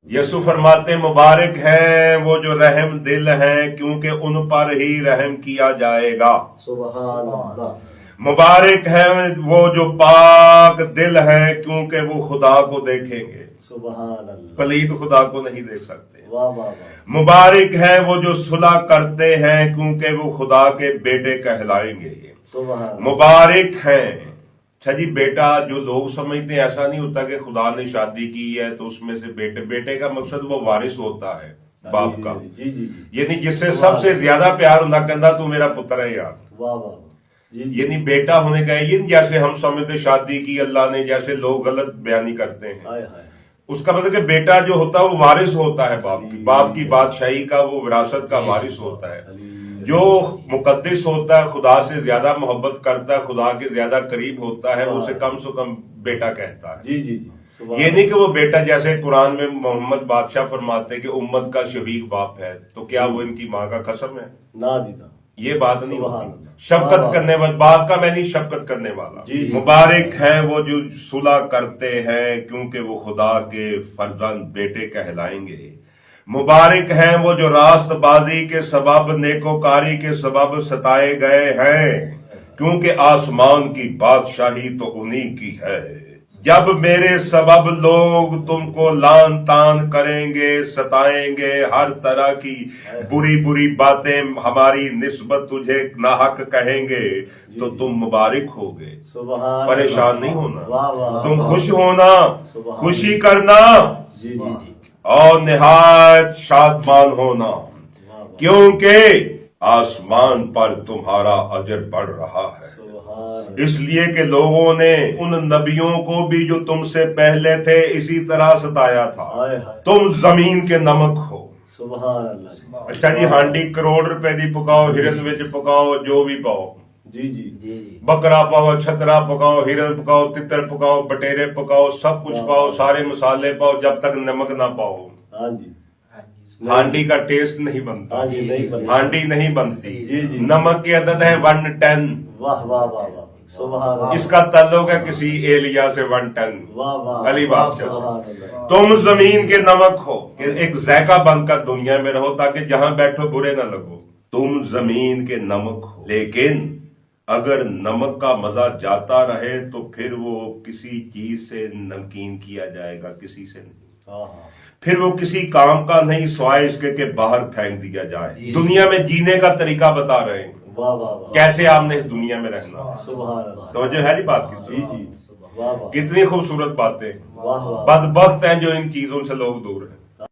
यसु फरमाते मुबारक है वो जो रहम दिल हैं क्योंकि उन पर ही रहम किया जाएगा। सुभान अल्लाह। मुबारक है वो जो पाक दिल हैं क्योंकि वो खुदा को देखेंगे। सुभान अल्लाह। पलीद खुदा को नहीं देख सकते। वाह वाह वाह। मुबारक है वो जो सुलह करते हैं क्योंकि वो खुदा के बेटे कहलाएंगे। सुभान। मुबारक हैं। अच्छा जी, बेटा जो लोग समझते हैं, ऐसा नहीं होता कि खुदा ने शादी की है तो उसमें से बेटे का मकसद वो वारिस होता है बाप का। जी जी जी। यानी जिससे सबसे ज्यादा प्यार होना कहता तू मेरा पुत्र है यार। वाह वाह। जी। यानी बेटा होने का ये जैसे हम समझते शादी की अल्लाह ने, जैसे लोग गलत बयानी करते हैं। हाय हाय। उसका मतलब कि बेटा जो होता है वो वारिस होता है बाप की बादशाही का, वो विरासत का वारिस होता है। जो मुकद्दस होता है, खुदा से ज्यादा मोहब्बत करता है, खुदा के ज्यादा करीब होता है, उसे कम से कम बेटा कहता है। जी जी जी। ये नहीं कि वो बेटा, जैसे कुरान में मोहम्मद बादशाह फरमाते हैं कि उम्मत का शफीक बाप है, तो क्या वो इनकी माँ का कसम है? ना जी ना, ये बात नहीं होती। शफकत करने वाला बाप का, मैं नहीं, शफकत करने वाला। मुबारक है वो जो सुलह करते हैं क्योंकि वो खुदा के फर्जंद बेटे कहलाएंगे। मुबारक हैं वो जो रास्तबाजी के सबब, नेकोकारी के सबब सताए गए हैं क्योंकि आसमान की बादशाही तो उन्हीं की है। जब मेरे सबब लोग तुमको लान तान करेंगे, सताएंगे, हर तरह की बुरी बुरी बातें हमारी निस्बत तुझे नाहक कहेंगे, तो तुम मुबारक होगे। परेशान नहीं होना, तुम खुश होना, खुशी करना जी जी जी, और निहायत शादमान होना, क्योंकि आसमान पर तुम्हारा अजर बढ़ रहा है। इसलिए कि लोगों ने उन नबियों को भी जो तुमसे पहले थे इसी तरह सताया था। तुम जमीन के नमक हो। सुभान अल्लाह। अच्छा जी, हांडी करोड़ रुपए दी पकाओ, हिरन विच पकाओ, जो भी पाओ, जी जी जी जी, बकरा पाओ, छतरा पकाओ, हिरन पकाओ, तितर पकाओ, बटेरे पकाओ, सब कुछ पाओ, सारे मसाले पाओ, जब तक नमक ना पाओ हाँ जी, हांडी का टेस्ट नहीं बनता। हाँ जी, नहीं बनता। हांडी नहीं बनती। जी जी। नमक की आदत है 110। वाह वाह वाह वाह। सुभान। इसका ताल्लुक है किसी एलिया से 110। वाह वाह। अली बादशाह। सुभान। तुम जमीन के नमक हो कि एक जायका बनकर दुनिया में रहो ताकि जहां बैठो बुरे ना लगो। तुम जमीन के नमक हो, लेकिन अगर नमक का मजा जाता रहे तो फिर वो किसी चीज से नमकीन किया जाएगा, किसी से नहीं। फिर वो किसी काम का नहीं स्वाय इसके के बाहर फेंक दिया जाए। दुनिया में जीने का तरीका बता रहे हैं। वाह वाह वाह। कैसे आपने इस दुनिया में रहना। सुभान अल्लाह। तो जो है जी बात की, जी जी, वाह वाह। कितनी खूबसूरत बातें। वाह वाह। बदबख्त हैं जो इन चीजों से लोग दूर हैं।